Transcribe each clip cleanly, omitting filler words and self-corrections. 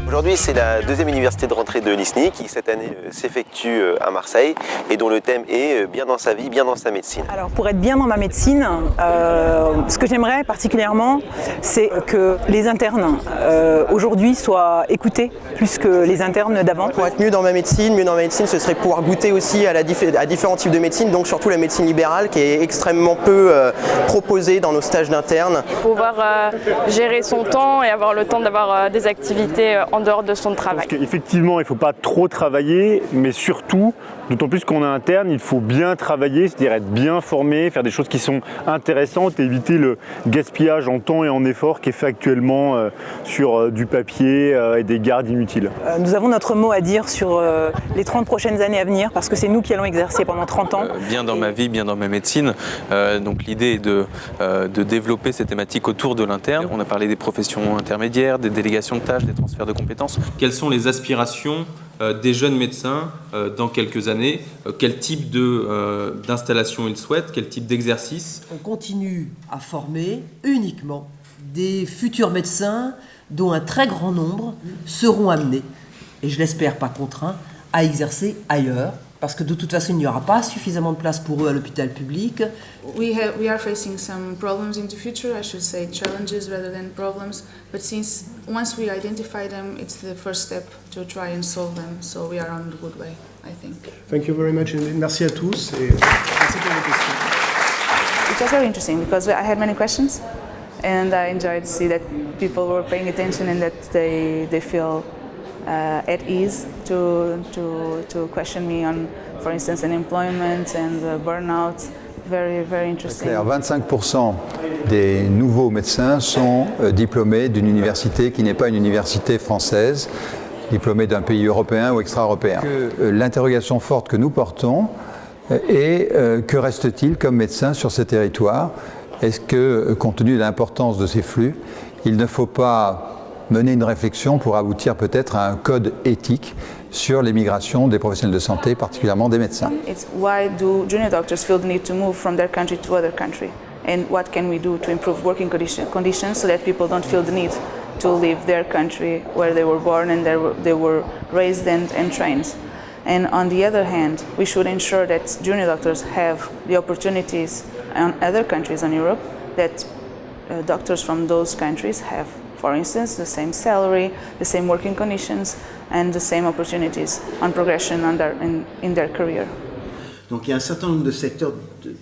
Aujourd'hui, c'est la deuxième université de rentrée de l'ISNI qui, cette année, s'effectue à Marseille et dont le thème est bien dans sa vie, bien dans sa médecine. Alors, pour être bien dans ma médecine, ce que j'aimerais particulièrement, c'est que les internes aujourd'hui soient écoutés plus que les internes d'avant. Pour être mieux dans ma médecine, ce serait pouvoir goûter aussi à différents types de médecine, donc surtout la médecine libérale qui est extrêmement peu proposée dans nos stages d'interne. Pouvoir gérer son temps et avoir le temps d'avoir des activités en dehors de son travail. Effectivement, il ne faut pas trop travailler, mais surtout, d'autant plus qu'on est interne, il faut bien travailler, c'est-à-dire être bien formé, faire des choses qui sont intéressantes et éviter le gaspillage en temps et en effort qui est fait actuellement sur du papier et des gardes inutiles. Nous avons notre mot à dire sur les 30 prochaines années à venir parce que c'est nous qui allons exercer pendant 30 ans. Bien dans ma vie, bien dans ma médecine. Donc l'idée est de développer ces thématiques autour de l'interne. On a parlé des professions intermédiaires, des délégations de tâches, des transferts de compétences. Quelles sont les aspirations des jeunes médecins dans quelques années? Quel type d'installation ils souhaitent? Quel type d'exercice? On continue à former uniquement des futurs médecins dont un très grand nombre seront amenés, et je l'espère pas contraints, à exercer ailleurs, parce que de toute façon il n'y aura pas suffisamment de place pour eux à l'hôpital public. We are facing some problems in the future, I should say challenges rather than problems, but once we identify them, it's the first step to try and solve them, so we are on the good way, I think. Thank you very much, and merci à tous, et merci pour vos questions. It was very interesting because I had many questions, and I enjoyed to see that people were paying attention and that they feel at ease to question me on, for instance, unemployment and burnout. Very, very interesting. 25% des nouveaux médecins sont diplômés d'une université qui n'est pas une université française, diplômés d'un pays européen ou extra-européen. L'interrogation forte que nous portons est que reste-t-il comme médecin sur ces territoires? Est-ce que, compte tenu de l'importance de ces flux, il ne faut pas mener une réflexion pour aboutir peut-être à un code éthique sur l'émigration des professionnels de santé, particulièrement des médecins? It's why do junior doctors feel the need to move from their country to other country? And what can we do to improve working conditions so that people don't feel the need to leave their country where they were born and they were raised and trained? And on the other hand, we should ensure that junior doctors have the opportunities in other countries in Europe that doctors from those countries have. For instance, the same salary, the same working conditions, and the same opportunities on progression in their career. Donc il y a un certain nombre de secteurs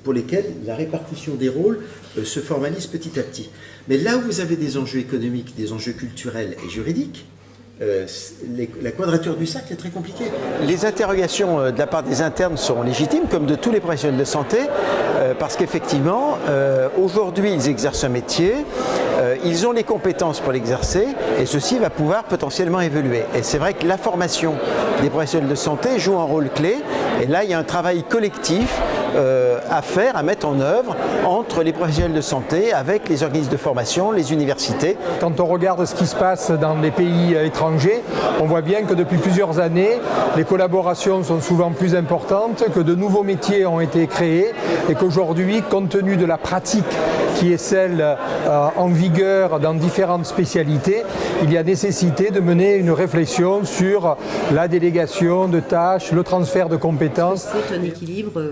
pour lesquels la répartition des rôles se formalise petit à petit. Mais là où vous avez des enjeux économiques, des enjeux culturels et juridiques, la quadrature du cercle est très compliquée. Les interrogations de la part des internes sont légitimes, comme de tous les professionnels de santé, parce qu'effectivement, aujourd'hui, ils exercent un métier, ils ont les compétences pour l'exercer, et ceci va pouvoir potentiellement évoluer. Et c'est vrai que la formation des professionnels de santé joue un rôle clé, et là, il y a un travail collectif à faire, à mettre en œuvre entre les professionnels de santé, avec les organismes de formation, les universités. Quand on regarde ce qui se passe dans les pays étrangers, on voit bien que depuis plusieurs années, les collaborations sont souvent plus importantes, que de nouveaux métiers ont été créés et qu'aujourd'hui, compte tenu de la pratique qui est celle en vigueur dans différentes spécialités, il y a nécessité de mener une réflexion sur la délégation de tâches, le transfert de compétences. C'est un équilibre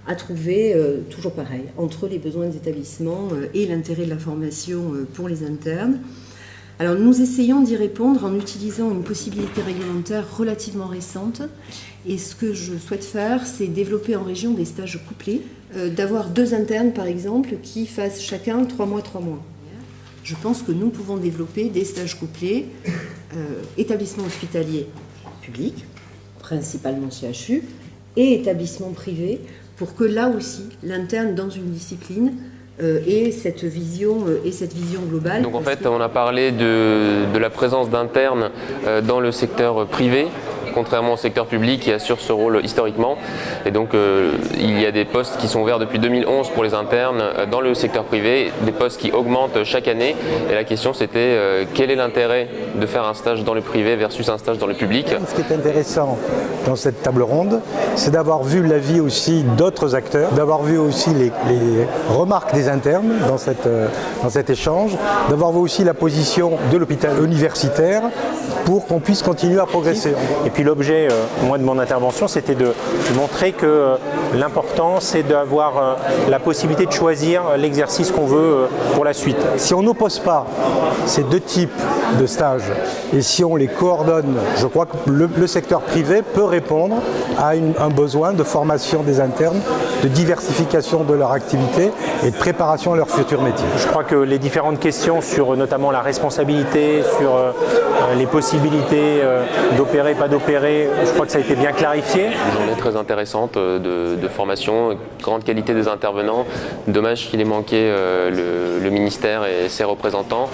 à trouver, toujours pareil, entre les besoins des établissements et l'intérêt de la formation pour les internes. Alors nous essayons d'y répondre en utilisant une possibilité réglementaire relativement récente. Et ce que je souhaite faire, c'est développer en région des stages couplés, d'avoir 2 internes par exemple qui fassent chacun 3 mois, 3 mois. Je pense que nous pouvons développer des stages couplés, établissements hospitaliers publics, principalement CHU, et établissements privés, pour que là aussi, l'interne dans une discipline ait cette vision globale. Donc en fait, on a parlé de la présence d'internes dans le secteur privé, contrairement au secteur public qui assure ce rôle historiquement. Et donc il y a des postes qui sont ouverts depuis 2011 pour les internes dans le secteur privé, des postes qui augmentent chaque année. Et la question c'était quel est l'intérêt de faire un stage dans le privé versus un stage dans le public? Ce qui est intéressant dans cette table ronde, c'est d'avoir vu l'avis aussi d'autres acteurs, d'avoir vu aussi les remarques des internes dans cet échange, d'avoir vu aussi la position de l'hôpital universitaire pour qu'on puisse continuer à progresser. Et puis l'objet, moi, de mon intervention, c'était de montrer que l'important, c'est d'avoir la possibilité de choisir l'exercice qu'on veut pour la suite. Si on n'oppose pas ces deux types de stages et si on les coordonne, je crois que le secteur privé peut répondre à un besoin de formation des internes, de diversification de leur activité et de préparation à leur futur métier. Je crois que les différentes questions sur notamment la responsabilité, sur les possibilités d'opérer, pas d'opérer, je crois que ça a été bien clarifié. Une journée très intéressante de formation, grande qualité des intervenants. Dommage qu'il ait manqué le ministère et ses représentants,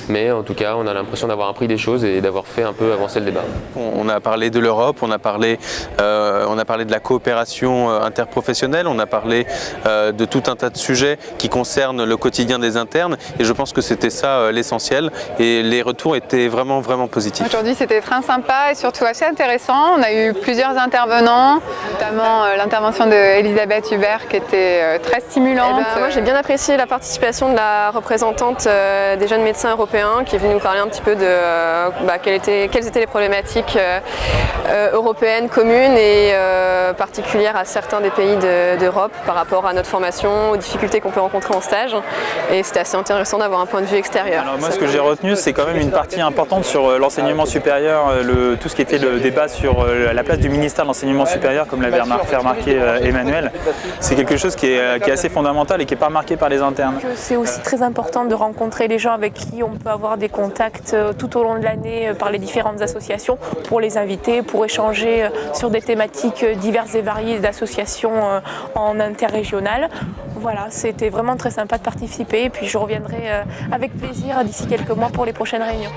mais en tout cas on a l'impression d'avoir appris des choses et d'avoir fait un peu avancer le débat. On a parlé de l'Europe, on a parlé de la coopération interprofessionnelle, on a parlé de tout un tas de sujets qui concernent le quotidien des internes et je pense que c'était ça l'essentiel et les retours étaient vraiment positifs. Aujourd'hui c'était très sympa et surtout assez intéressant. On a eu plusieurs intervenants, notamment l'intervention d'Elisabeth Hubert qui était très stimulante. Moi j'ai bien apprécié la participation de la représentante des jeunes médecins européens qui est venue nous parler un petit peu de quelles étaient les problématiques européennes communes et particulières à certains des pays d'Europe par rapport à notre formation, aux difficultés qu'on peut rencontrer en stage. Et c'était assez intéressant d'avoir un point de vue extérieur. Alors moi ce que j'ai retenu c'est quand même une partie importante sur l'enseignement supérieur, tout ce qui était le débat sur la place du ministère de l'enseignement supérieur comme l'avait fait remarquer Emmanuel. C'est quelque chose qui est assez fondamental et qui n'est pas remarqué par les internes. C'est aussi très important de rencontrer les gens avec qui on peut avoir des contacts tout au long de l'année par les différentes associations pour les inviter, pour échanger sur des thématiques diverses et variées d'associations en interrégional. Voilà, c'était vraiment très sympa de participer et puis je reviendrai avec plaisir d'ici quelques mois pour les prochaines réunions.